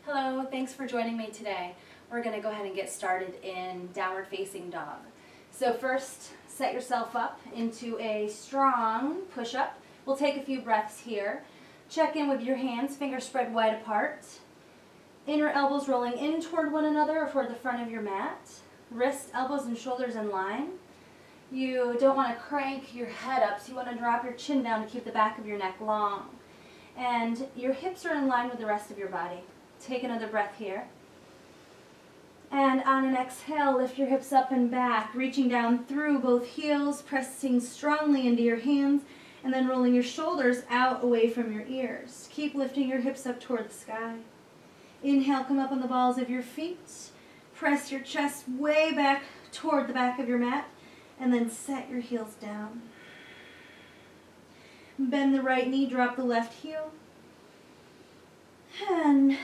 Hello, thanks for joining me today. We're going to go ahead and get started in downward facing dog. So first, set yourself up into a strong push-up. We'll take a few breaths here. Check in with your hands, fingers spread wide apart. Inner elbows rolling in toward one another or toward the front of your mat. Wrists, elbows, and shoulders in line. You don't want to crank your head up, so you want to drop your chin down to keep the back of your neck long. And your hips are in line with the rest of your body. Take another breath here. And on an exhale, lift your hips up and back, reaching down through both heels, pressing strongly into your hands, and then rolling your shoulders out away from your ears. Keep lifting your hips up toward the sky. Inhale, come up on the balls of your feet. Press your chest way back toward the back of your mat, and then set your heels down. Bend the right knee, drop the left heel. And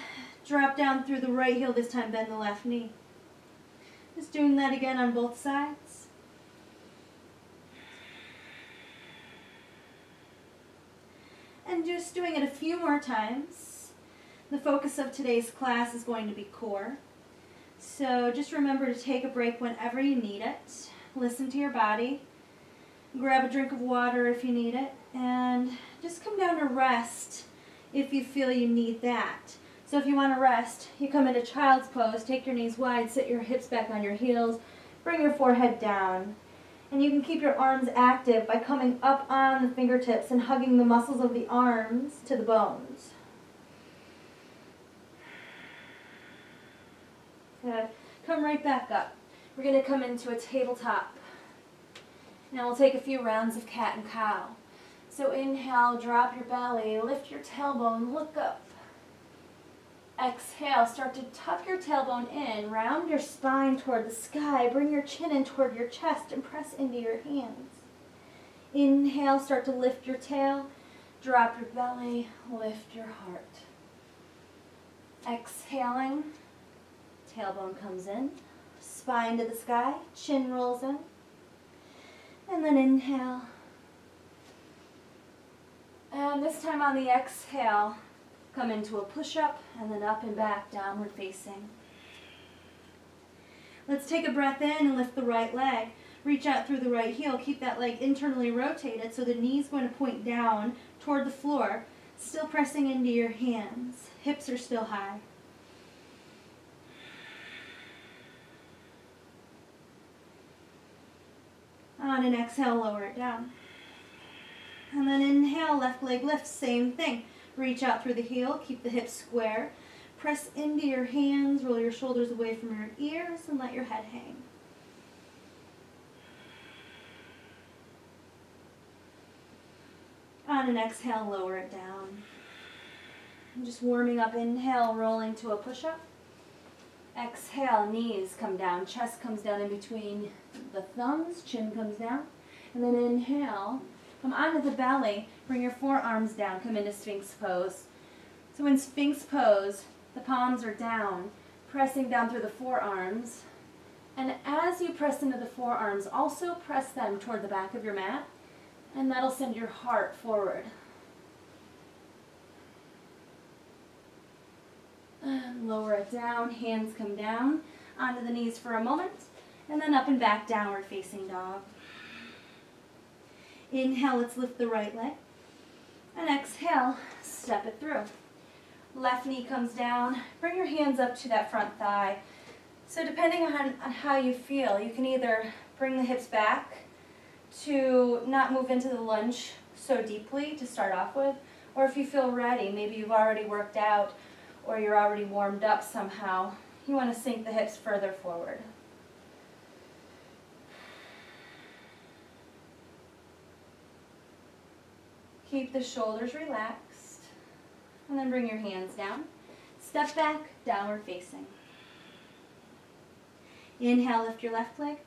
drop down through the right heel, this time bend the left knee. Just doing that again on both sides. And just doing it a few more times. The focus of today's class is going to be core. So just remember to take a break whenever you need it. Listen to your body. Grab a drink of water if you need it. And just come down to rest if you feel you need that. So if you want to rest, you come into child's pose, take your knees wide, sit your hips back on your heels, bring your forehead down. And you can keep your arms active by coming up on the fingertips and hugging the muscles of the arms to the bones. Good. Come right back up. We're going to come into a tabletop. Now we'll take a few rounds of cat and cow. So inhale, drop your belly, lift your tailbone, look up. Exhale, start to tuck your tailbone in, round your spine toward the sky, bring your chin in toward your chest and press into your hands. Inhale, start to lift your tail, drop your belly, lift your heart. Exhaling, tailbone comes in, spine to the sky, chin rolls in, and then inhale. And this time on the exhale, come into a push-up and then up and back, downward facing. Let's take a breath in and lift the right leg. Reach out through the right heel. Keep that leg internally rotated so the knee's going to point down toward the floor, still pressing into your hands. Hips are still high. On an exhale, lower it down. And then inhale, left leg lifts, same thing. Reach out through the heel, keep the hips square. Press into your hands, roll your shoulders away from your ears, and let your head hang. On an exhale, lower it down. I'm just warming up, inhale, rolling to a push-up. Exhale, knees come down, chest comes down in between the thumbs, chin comes down. And then inhale, come onto the belly, bring your forearms down, come into Sphinx Pose. So in Sphinx Pose, the palms are down, pressing down through the forearms. And as you press into the forearms, also press them toward the back of your mat, and that'll send your heart forward. Lower it down, hands come down, onto the knees for a moment, and then up and back, downward facing dog. Inhale, let's lift the right leg. And exhale, step it through. Left knee comes down. Bring your hands up to that front thigh. So depending on how you feel, you can either bring the hips back to not move into the lunge so deeply to start off with, or if you feel ready, maybe you've already worked out or you're already warmed up somehow, you want to sink the hips further forward. Keep the shoulders relaxed, and then bring your hands down. Step back, downward facing. Inhale, lift your left leg,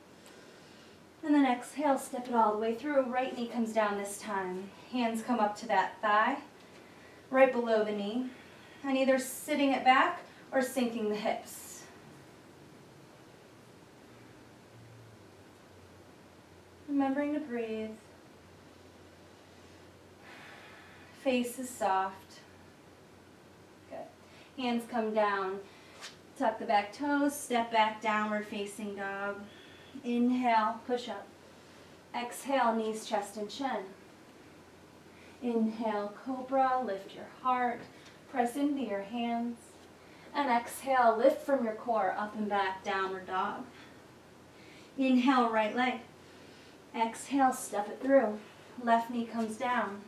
and then exhale, step it all the way through. Right knee comes down this time. Hands come up to that thigh, right below the knee, and either sitting it back or sinking the hips. Remembering to breathe. Face is soft. Good. Hands come down. Tuck the back toes, step back, downward facing dog. Inhale, push up. Exhale, knees, chest, and chin. Inhale, Cobra, lift your heart, press into your hands. And exhale, lift from your core, up and back, downward dog. Inhale, right leg. Exhale, step it through. Left knee comes down.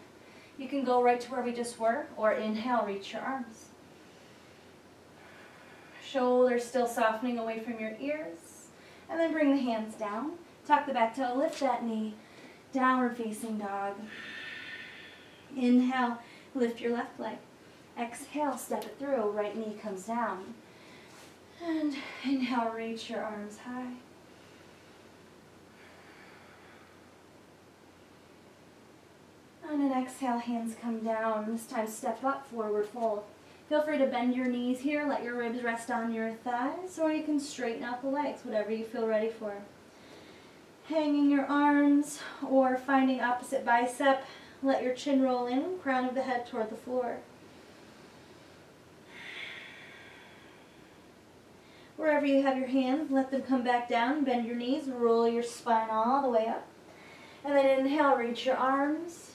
You can go right to where we just were, or inhale, reach your arms. Shoulders still softening away from your ears. And then bring the hands down. Tuck the back toe, lift that knee. Downward facing dog. Inhale, lift your left leg. Exhale, step it through. Right knee comes down. And inhale, reach your arms high. And an exhale, hands come down. This time step up, forward fold. Feel free to bend your knees here, let your ribs rest on your thighs, or you can straighten out the legs, whatever you feel ready for. Hanging your arms or finding opposite bicep, let your chin roll in, crown of the head toward the floor. Wherever you have your hands, let them come back down, bend your knees, roll your spine all the way up. And then inhale, reach your arms,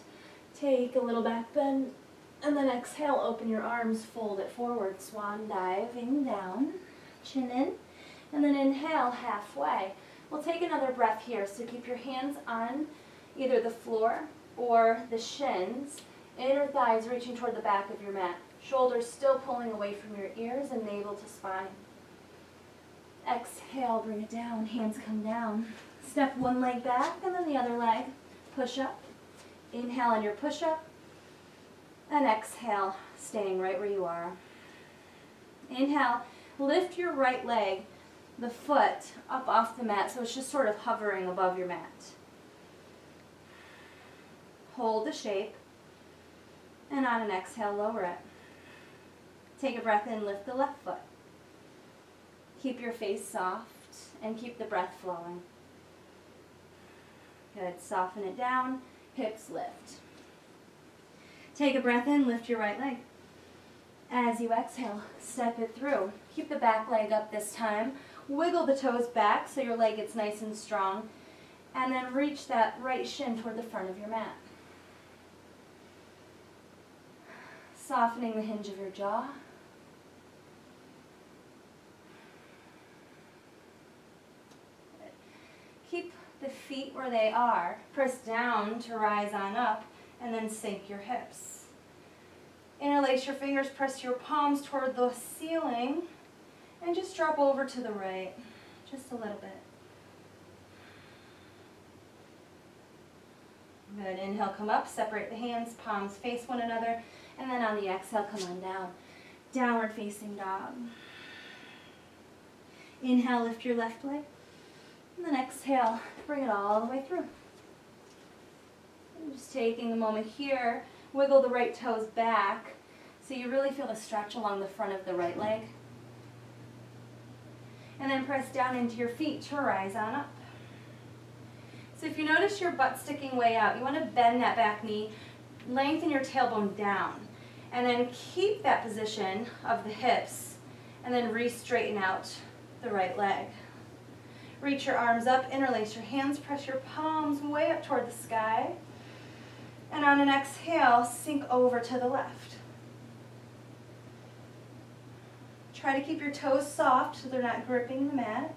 take a little back bend. And then exhale, open your arms, fold it forward, swan diving down, chin in, and then inhale halfway. We'll take another breath here, so keep your hands on either the floor or the shins, inner thighs reaching toward the back of your mat, shoulders still pulling away from your ears and navel to spine. Exhale, bring it down, hands come down. Step one leg back and then the other leg, push up. Inhale on your push up. And exhale, staying right where you are. Inhale, lift your right leg, the foot, up off the mat, so it's just sort of hovering above your mat. Hold the shape, and on an exhale, lower it. Take a breath in, lift the left foot. Keep your face soft, and keep the breath flowing. Good, soften it down, hips lift. Take a breath in, lift your right leg. As you exhale, step it through. Keep the back leg up this time. Wiggle the toes back so your leg gets nice and strong. And then reach that right shin toward the front of your mat. Softening the hinge of your jaw. Keep the feet where they are. Press down to rise on up. And then sink your hips. Interlace your fingers, press your palms toward the ceiling, and just drop over to the right, just a little bit. Good, inhale, come up, separate the hands, palms face one another, and then on the exhale, come on down. Downward facing dog. Inhale, lift your left leg, and then exhale, bring it all the way through. Just taking a moment here, wiggle the right toes back so you really feel the stretch along the front of the right leg. And then press down into your feet to rise on up. So if you notice your butt sticking way out, you want to bend that back knee, lengthen your tailbone down, and then keep that position of the hips, and then re-straighten out the right leg. Reach your arms up, interlace your hands, press your palms way up toward the sky. And on an exhale, sink over to the left. Try to keep your toes soft so they're not gripping the mat.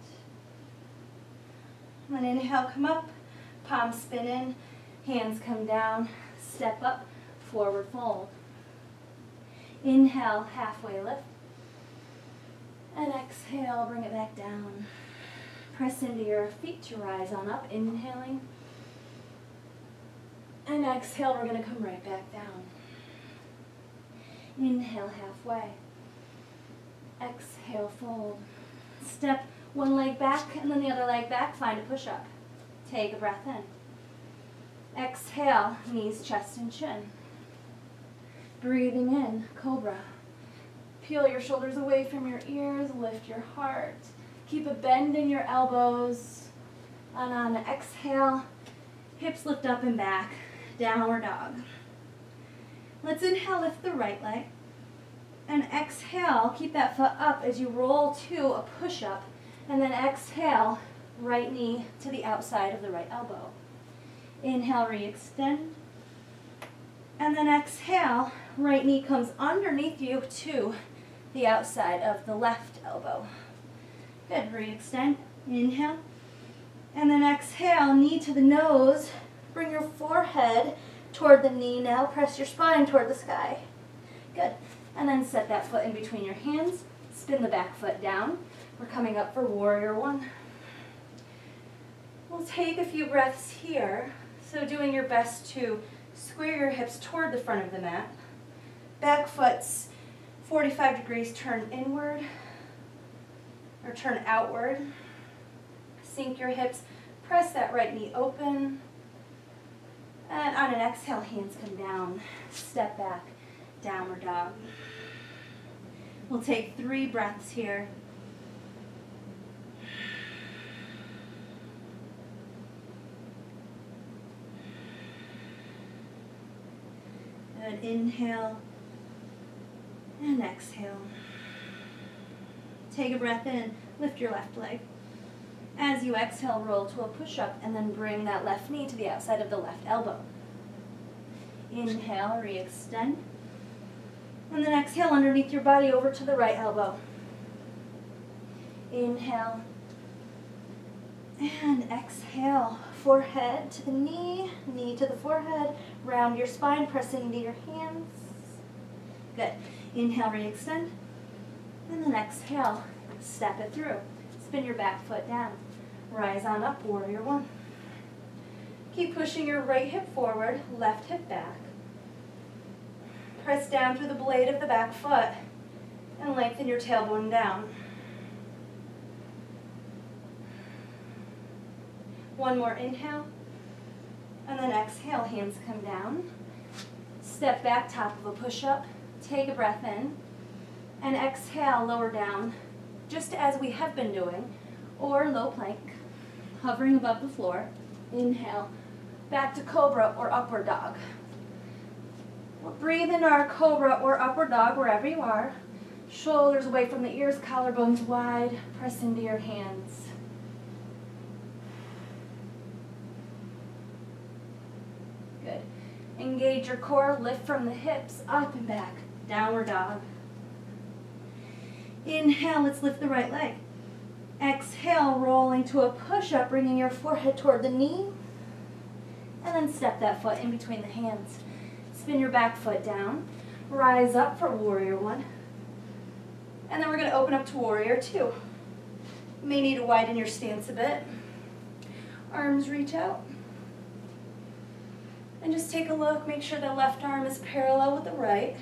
And then inhale, come up, palms spin in, hands come down, step up, forward fold. Inhale, halfway lift. And exhale, bring it back down. Press into your feet to rise on up, inhaling. And exhale, we're going to come right back down. Inhale, halfway. Exhale, fold. Step one leg back and then the other leg back. Find a push-up. Take a breath in. Exhale, knees, chest, and chin. Breathing in, Cobra. Peel your shoulders away from your ears. Lift your heart. Keep a bend in your elbows. And on the exhale, hips lift up and back. Downward dog. Let's inhale, lift the right leg. And exhale, keep that foot up as you roll to a push-up. And then exhale, right knee to the outside of the right elbow. Inhale, re-extend. And then exhale, right knee comes underneath you to the outside of the left elbow. Good, re-extend, inhale. And then exhale, knee to the nose. Bring your forehead toward the knee now. Press your spine toward the sky. Good. And then set that foot in between your hands. Spin the back foot down. We're coming up for warrior one. We'll take a few breaths here. So doing your best to square your hips toward the front of the mat. Back foot's 45 degrees, turn inward or turn outward. Sink your hips, press that right knee open. And on an exhale, hands come down. Step back, downward dog. We'll take 3 breaths here. Good, inhale and exhale. Take a breath in, lift your left leg. As you exhale, roll to a push-up and then bring that left knee to the outside of the left elbow. Inhale, re-extend. And then exhale underneath your body over to the right elbow. Inhale. And exhale, forehead to the knee, knee to the forehead. Round your spine, press into your hands. Good. Inhale, re-extend. And then exhale, step it through. Spin your back foot down. Rise on up, warrior one. Keep pushing your right hip forward, left hip back. Press down through the blade of the back foot and lengthen your tailbone down. One more inhale, and then exhale, hands come down. Step back, top of a push-up. Take a breath in, and exhale, lower down, just as we have been doing, or low plank, hovering above the floor. Inhale, back to Cobra or upward dog. We'll breathe in our Cobra or upward dog wherever you are. Shoulders away from the ears, collarbones wide. Press into your hands. Good. Engage your core, lift from the hips, up and back. Downward dog. Inhale, let's lift the right leg. Exhale, rolling to a push-up, bringing your forehead toward the knee. And then step that foot in between the hands. Spin your back foot down. Rise up for warrior one. And then we're going to open up to warrior two. You may need to widen your stance a bit. Arms reach out. And just take a look. Make sure the left arm is parallel with the right.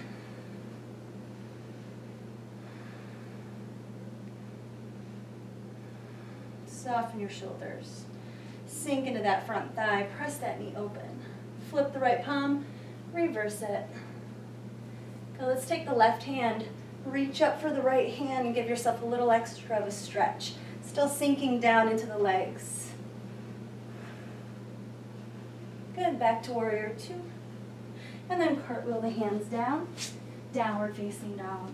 Soften your shoulders. Sink into that front thigh. Press that knee open. Flip the right palm. Reverse it. Now let's take the left hand. Reach up for the right hand and give yourself a little extra of a stretch. Still sinking down into the legs. Good. Back to warrior two. And then cartwheel the hands down. Downward facing dog.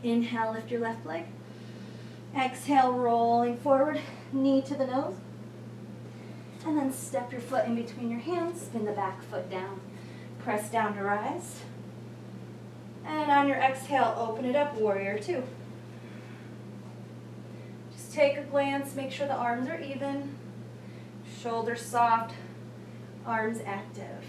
Inhale, lift your left leg. Exhale, rolling forward, knee to the nose. And then step your foot in between your hands, spin the back foot down. Press down to rise. And on your exhale, open it up, warrior two. Just take a glance, make sure the arms are even. Shoulders soft, arms active.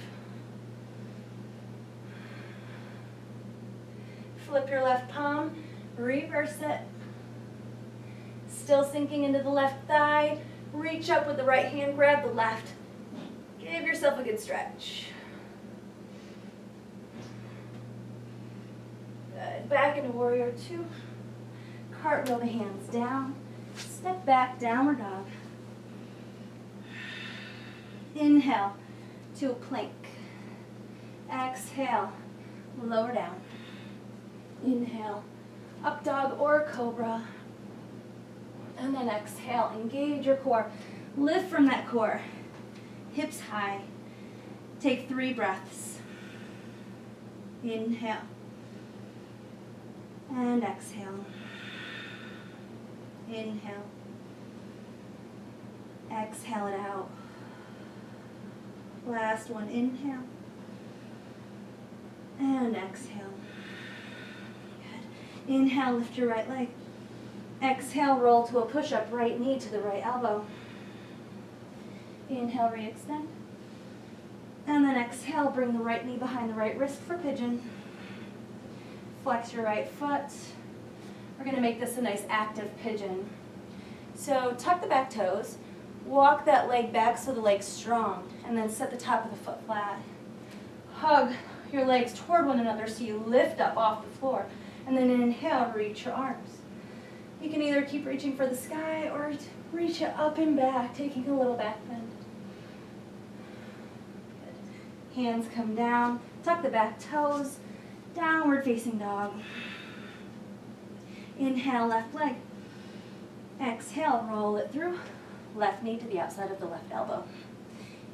Flip your left palm, reverse it. Still sinking into the left thigh. Reach up with the right hand, grab the left. Give yourself a good stretch. Good. Back into warrior two. Cartwheel the hands down. Step back, downward dog. Inhale to a plank. Exhale, lower down. Inhale, up dog or cobra. And then exhale, engage your core. Lift from that core. Hips high. Take 3 breaths. Inhale. And exhale. Inhale. Exhale it out. Last one, inhale. And exhale. Good. Inhale, lift your right leg. Exhale, roll to a push-up, right knee to the right elbow. Inhale, re-extend. And then exhale, bring the right knee behind the right wrist for pigeon. Flex your right foot. We're going to make this a nice active pigeon. So tuck the back toes, walk that leg back so the leg's strong, and then set the top of the foot flat. Hug your legs toward one another so you lift up off the floor, and then inhale, reach your arms. You can either keep reaching for the sky or reach it up and back, taking a little back bend. Good. Hands come down, tuck the back toes, downward facing dog. Inhale, left leg. Exhale, roll it through. Left knee to the outside of the left elbow.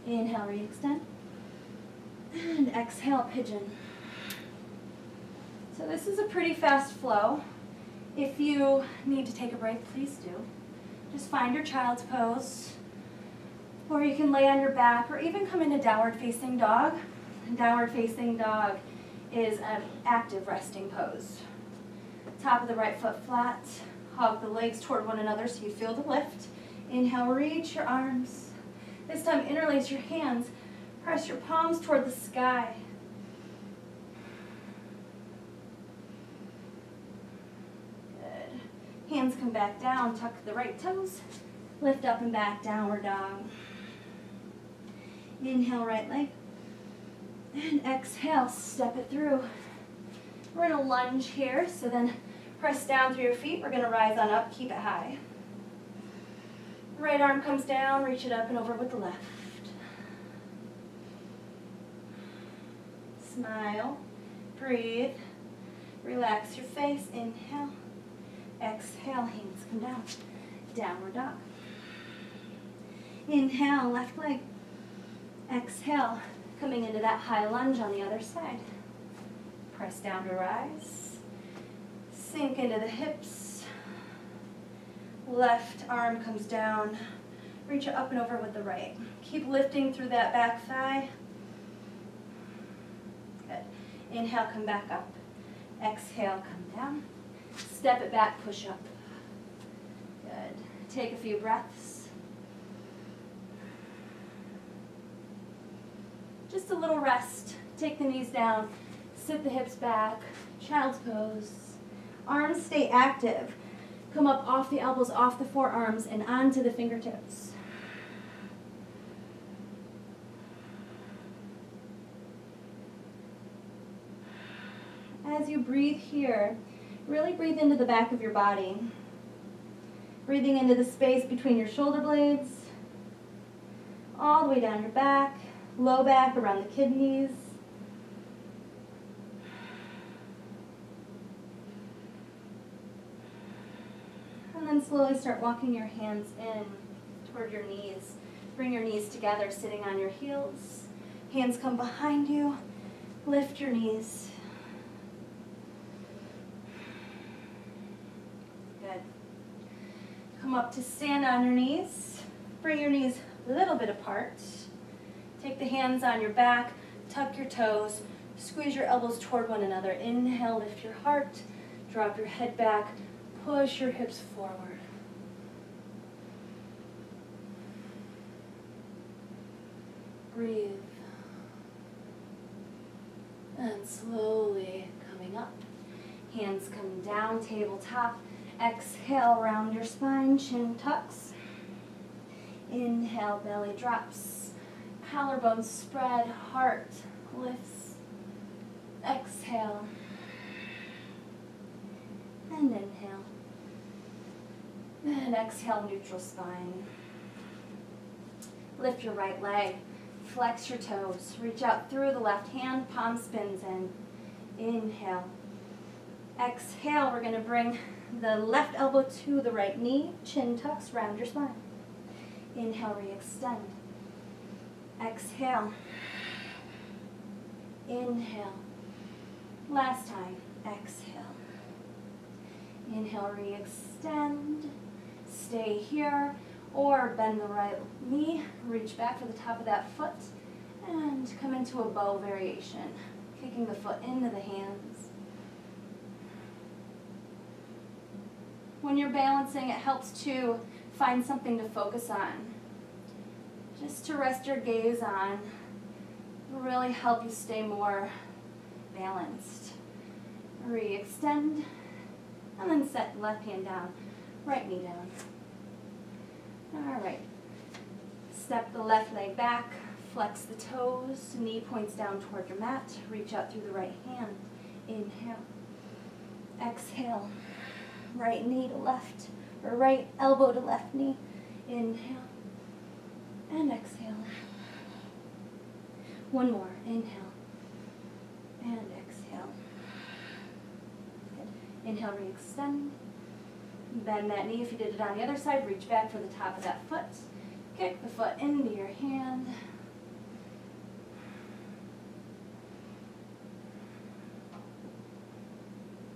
Inhale, re-extend. And exhale, pigeon. So this is a pretty fast flow. If you need to take a break, please do. Just find your child's pose. Or you can lay on your back or even come into downward facing dog. Downward facing dog is an active resting pose. Top of the right foot flat. Hug the legs toward one another so you feel the lift. Inhale, reach your arms. This time interlace your hands. Press your palms toward the sky. Good. Hands come back down. Tuck the right toes. Lift up and back, downward dog. Inhale, right leg. And exhale, step it through. We're going to lunge here, so then press down through your feet. We're going to rise on up, keep it high. Right arm comes down, reach it up and over with the left. Smile, breathe, relax your face. Inhale, exhale, hands come down. Downward dog. Inhale, left leg. Exhale, coming into that high lunge on the other side. Press down to rise. Sink into the hips. Left arm comes down. Reach it up and over with the right. Keep lifting through that back thigh. Good. Inhale, come back up. Exhale, come down. Step it back, push up. Good. Take a few breaths. Just a little rest. Take the knees down. Sit the hips back. Child's pose. Arms stay active. Come up off the elbows, off the forearms, and onto the fingertips. As you breathe here, really breathe into the back of your body. Breathing into the space between your shoulder blades, all the way down your back, low back, around the kidneys. And then slowly start walking your hands in toward your knees. Bring your knees together, sitting on your heels. Hands come behind you. Lift your knees. Good. Come up to stand on your knees. Bring your knees a little bit apart. Take the hands on your back. Tuck your toes. Squeeze your elbows toward one another. Inhale, lift your heart. Drop your head back. Push your hips forward. Breathe. And slowly coming up. Hands come down, tabletop. Exhale, round your spine, chin tucks. Inhale, belly drops. Collarbones spread, heart lifts. Exhale. And inhale. And exhale, neutral spine. Lift your right leg. Flex your toes. Reach out through the left hand. Palm spins in. Inhale. Exhale. We're going to bring the left elbow to the right knee. Chin tucks. Round your spine. Inhale. Re-extend. Exhale. Inhale. Last time. Exhale. Inhale, re-extend. Stay here. Or bend the right knee. Reach back for the top of that foot. And come into a bow variation. Kicking the foot into the hands. When you're balancing, it helps to find something to focus on. Just to rest your gaze on. Will really help you stay more balanced. Re-extend. And then set left hand down. Right knee down. All right. Step the left leg back. Flex the toes. Knee points down toward your mat. Reach out through the right hand. Inhale. Exhale. Right knee to left. Or right elbow to left knee. Inhale. And exhale. One more. Inhale. And exhale. Good. Inhale, re-extend. Bend that knee. If you did it on the other side, reach back for the top of that foot. Kick the foot into your hand.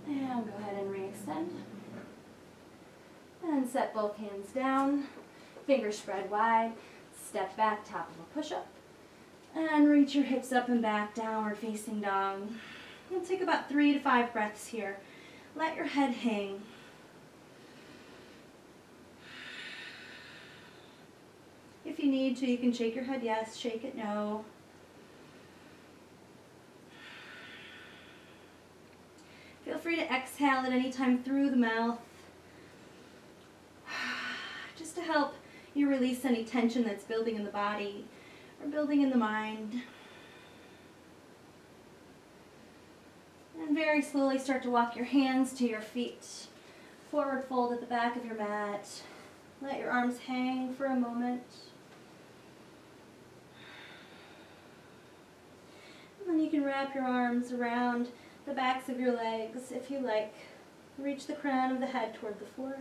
And go ahead and re-extend. And set both hands down. Fingers spread wide. Step back, top of a push-up. And reach your hips up and back, downward facing dog. We'll take about 3 to 5 breaths here. Let your head hang. If you need to, you can shake your head yes, shake it no. Feel free to exhale at any time through the mouth. Just to help you release any tension that's building in the body or building in the mind. And very slowly start to walk your hands to your feet. Forward fold at the back of your mat. Let your arms hang for a moment. And then you can wrap your arms around the backs of your legs if you like. Reach the crown of the head toward the floor.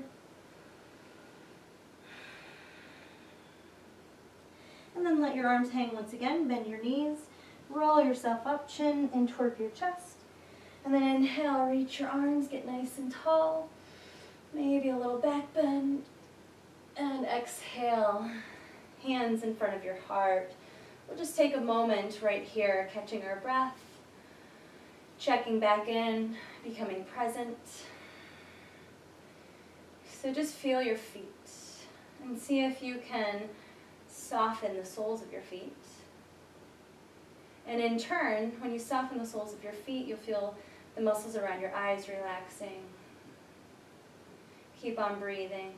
And then let your arms hang once again. Bend your knees. Roll yourself up, chin in toward your chest. And then inhale, reach your arms, get nice and tall. Maybe a little back bend. And exhale, hands in front of your heart. We'll just take a moment right here, catching our breath. Checking back in, becoming present. So just feel your feet and see if you can soften the soles of your feet. And in turn, when you soften the soles of your feet, you'll feel the muscles around your eyes relaxing. Keep on breathing.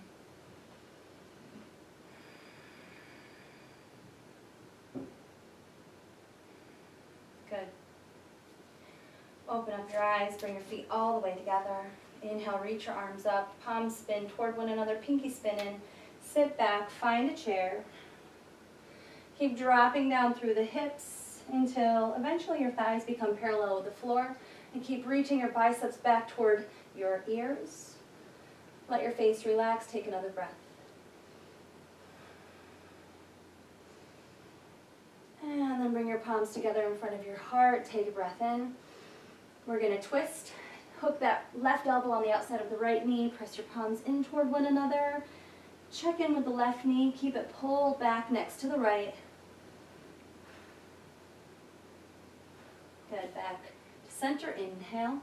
Good. Open up your eyes, bring your feet all the way together. Inhale, reach your arms up, palms spin toward one another, pinky spin in. Sit back, find a chair. Keep dropping down through the hips until eventually your thighs become parallel with the floor. And keep reaching your biceps back toward your ears. Let your face relax, take another breath. And then bring your palms together in front of your heart, take a breath in. We're going to twist. Hook that left elbow on the outside of the right knee. Press your palms in toward one another. Check in with the left knee. Keep it pulled back next to the right. Good. Back to center. Inhale.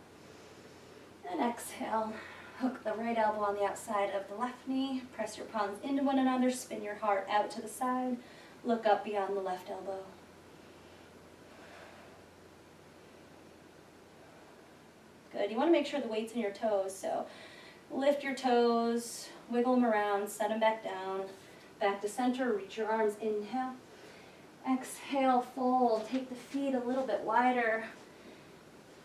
And exhale. Hook the right elbow on the outside of the left knee. Press your palms into one another. Spin your heart out to the side. Look up beyond the left elbow. Good. You want to make sure the weight's in your toes, so lift your toes, wiggle them around, set them back down, back to center, reach your arms, inhale. Exhale, fold, take the feet a little bit wider,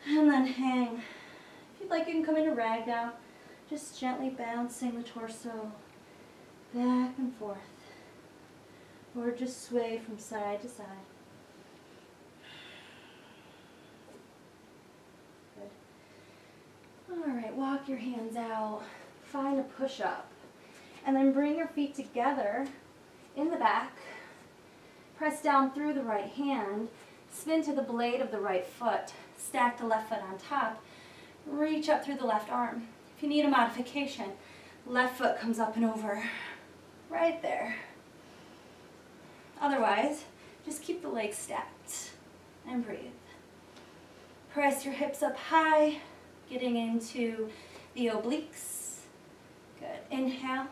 and then hang. If you'd like, you can come into ragdoll, just gently bouncing the torso back and forth, or just sway from side to side. All right, walk your hands out, find a push-up, and then bring your feet together in the back, press down through the right hand, spin to the blade of the right foot, stack the left foot on top, reach up through the left arm. If you need a modification, left foot comes up and over right there. Otherwise, just keep the legs stacked and breathe. Press your hips up high, getting into the obliques. Good. Inhale,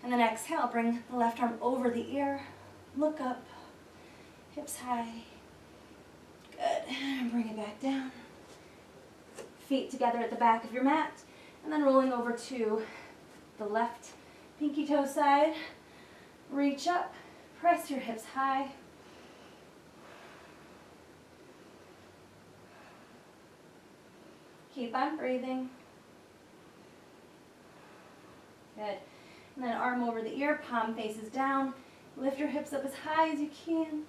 and then exhale. Bring the left arm over the ear. Look up, hips high. Good. And bring it back down. Feet together at the back of your mat, and then rolling over to the left pinky toe side. Reach up, press your hips high. Keep on breathing. Good. And then arm over the ear, palm faces down. Lift your hips up as high as you can.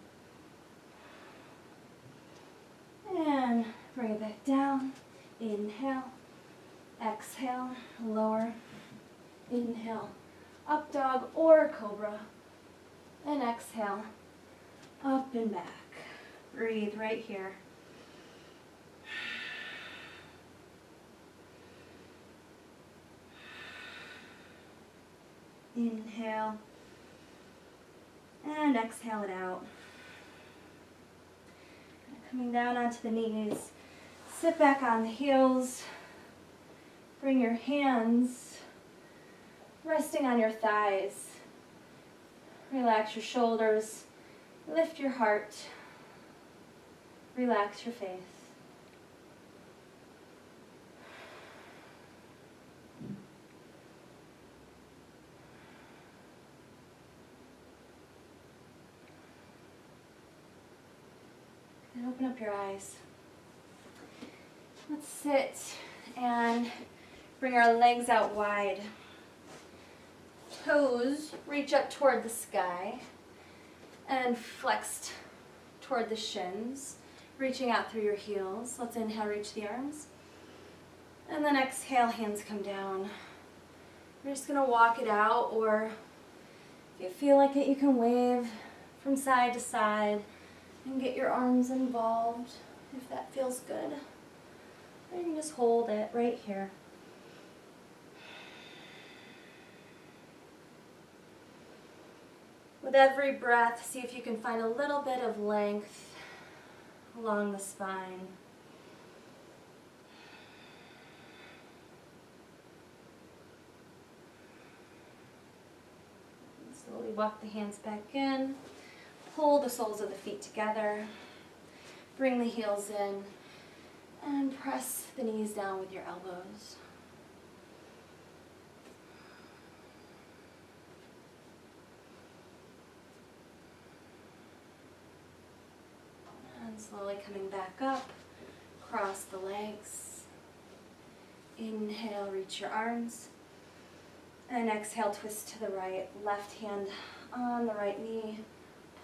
And bring it back down. Inhale. Exhale. Lower. Inhale. Up dog or cobra. And exhale. Up and back. Breathe right here. Inhale, and exhale it out. Coming down onto the knees, sit back on the heels, bring your hands resting on your thighs, relax your shoulders, lift your heart, relax your face. And open up your eyes. Let's sit and bring our legs out wide. Toes reach up toward the sky and flexed toward the shins, reaching out through your heels. Let's inhale, reach the arms. And then exhale, hands come down. We're just going to walk it out, or if you feel like it, you can wave from side to side and get your arms involved if that feels good. Or you can just hold it right here. With every breath, see if you can find a little bit of length along the spine. Slowly walk the hands back in. Pull the soles of the feet together. Bring the heels in. And press the knees down with your elbows. And slowly coming back up. Cross the legs. Inhale, reach your arms. And exhale, twist to the right. Left hand on the right knee.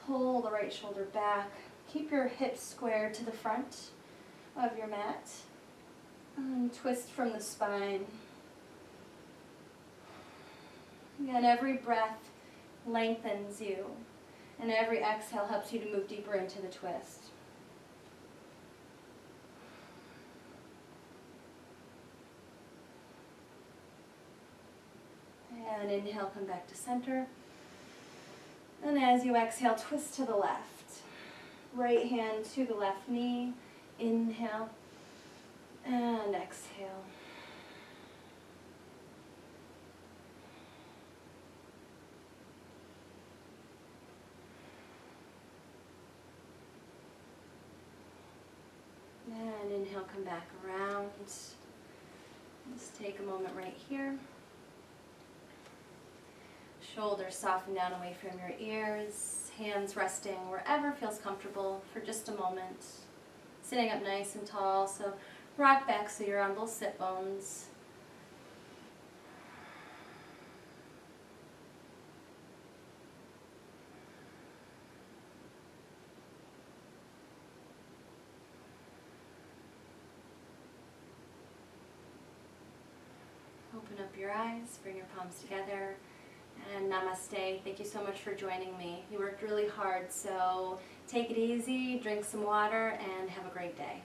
Pull the right shoulder back. Keep your hips square to the front of your mat. And twist from the spine. Again, every breath lengthens you. And every exhale helps you to move deeper into the twist. And inhale, come back to center. And as you exhale, twist to the left. Right hand to the left knee. Inhale. And exhale. And inhale, come back around. Just take a moment right here. Shoulders soften down away from your ears, hands resting wherever feels comfortable for just a moment. Sitting up nice and tall, so rock back so you're on both sit bones. Open up your eyes, bring your palms together. And namaste. Thank you so much for joining me. You worked really hard, so take it easy, drink some water, and have a great day.